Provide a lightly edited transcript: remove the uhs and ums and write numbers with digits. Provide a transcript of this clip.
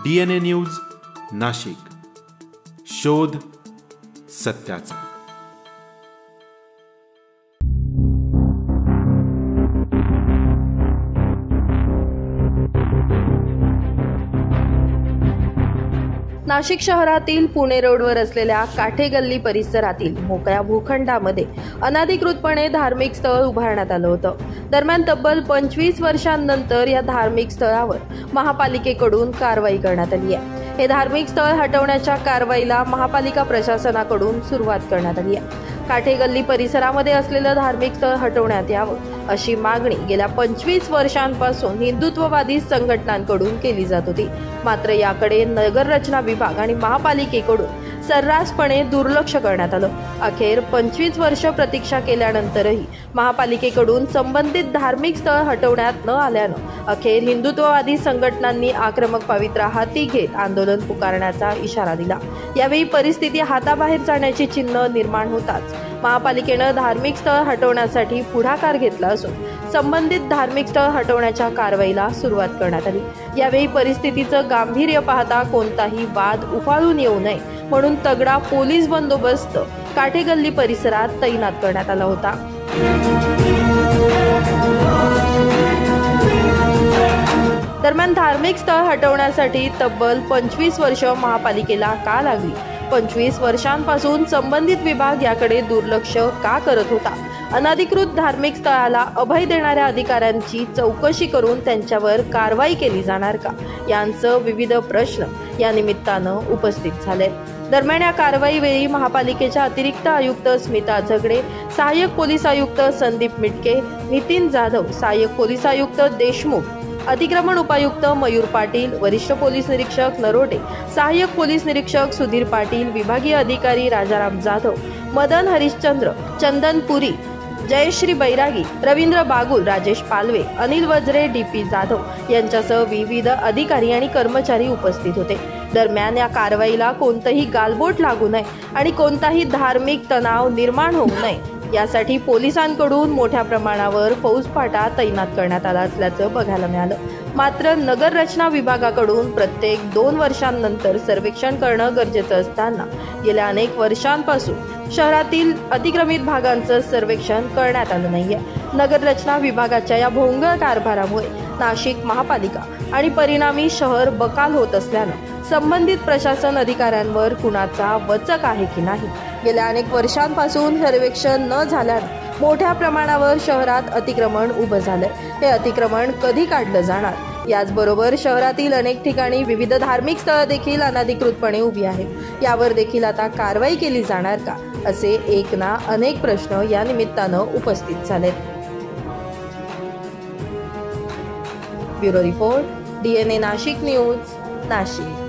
DNA news Nashik, शोध सत्याचा। नाशिक शहरातील पुणे रोडवर असलेल्या काठे गल्ली परिसरातील मोकळ्या भूखंडामध्ये अनधिकृतपणे धार्मिक स्थळ उभारण्यात आलं होतं। दरम्यान तब्बल 25 वर्षांनंतर या धार्मिक स्थळावर महापालिकेकडून कारवाई करण्यात आली आहे। हे धार्मिक स्थळ हटवण्याच्या कारवाईला महापालिका प्रशासनाकडून सुरुवात करण्यात आली आहे। काठे गल्ली परिसरामध्ये असलेलं धार्मिक स्थळ हटवण्यात यावं अशी मागणी गेल्या 25 वर्षांपासून हिंदुत्ववादी संघटनांकडून केली जात होती। मात्र याकडे नगर रचना विभाग आणि महापालिकेकडून सर्रासपणे दुर्लक्ष करण्यात आलं। अखेर 25 वर्ष प्रतीक्षा केल्यानंतरही महापालिकेकडून संबंधित धार्मिक स्थळ हटवण्यात न आल्यानं अखेर हिंदुत्ववादी संघटनांनी आक्रमक पवित्रा हाती घेत आंदोलन पुकारण्याचा इशारा दिला। यावेळी परिस्थिती हाताबाहेर जाण्याची चिन्ह निर्माण होताच महापालिकेनं धार्मिक स्थळ हटवण्यासाठी पुढाकार घेतला असून संबंधित धार्मिक स्थळ हटवण्याच्या कारवाईला सुरुवात करण्यात आली। यावेळी परिस्थितीचं गांभीर्य पाहता कोणताही वाद उफाळून येऊ नये म्हणून तगडा पोलीस बंदोबस्त काठे गल्ली परिसरात तैनात करण्यात आला होता। दरम्यान धार्मिक स्थळ हटवण्यासाठी तब्बल 25 वर्ष महापालिकेला का लागली? 25 वर्षांपासून संबंधित विभाग याकडे दुर्लक्ष का करत होता? अनधिकृत धार्मिक स्थळाला अभय देणाऱ्या अधिकाऱ्यांची चौकशी करून त्यांच्यावर कारवाई केली जाणार का? यांचं विविध प्रश्न या निमित्तानं उपस्थित झाले। दरम्यान या कारवाईवेळी महापालिकेच्या अतिरिक्त आयुक्त स्मिता झगडे, सहाय्यक पोलीस आयुक्त संदीप मिटके, नितीन जाधव, सहाय्यक पोलीस आयुक्त देशमुख, अतिक्रमण उपायुक्त मयूर पाटील, वरिष्ठ पोलीस निरीक्षक नरोटे, सहाय्यक पोलीस निरीक्षक सुधीर पाटील, विभागीय अधिकारी राजाराम जाधव, मदन हरिश्चंद्र, चंदन पुरी, जयश्री बैरागी, रवींद्र बागुल, राजेश पालवे, अनिल वज्रे, DP जाधव यांच्यासह विविध अधिकारी आणि कर्मचारी उपस्थित होते। दरम्यान या कारवाईला कोणतंही गालबोट लागू नये आणि कोणताही धार्मिक तणाव निर्माण होऊ नये यासाठी पोलिसांकडून मोठ्या प्रमाणावर फौजफाटा तैनात करण्यात आला असल्याचं बघायला मिळालं। मात्र नगर रचना विभागाकडून प्रत्येक 2 वर्षांनंतर सर्वेक्षण करणं गरजेचं असताना गेल्या अनेक वर्षांपासून शहरातील अतिक्रमित भागांचं सर्वेक्षण करण्यात आलं नाहीये। नगर रचना विभागाच्या या भोंगळ कारभारामुळे नाशिक महापालिका आणि परिणामी शहर बकाल होत असल्यानं संबंधित प्रशासन अधिकाऱ्यांवर कुणाचा वचक आहे की नाही? गेल्या अनेक वर्षांपासून सर्वेक्षण न झाल्यानं मोठ्या प्रमाणावर शहरात अतिक्रमण उभं झालंय। हे अतिक्रमण कधी काढलं जाणार? याचबरोबर शहरातील अनेक ठिकाणी विविध धार्मिक स्थळं देखील अनधिकृतपणे उभी आहेत। यावर देखील आता कारवाई केली जाणार का? असे एक ना अनेक प्रश्न या निमित्तानं उपस्थित झालेत। Bureau report, DNA Nashik news, Nashik.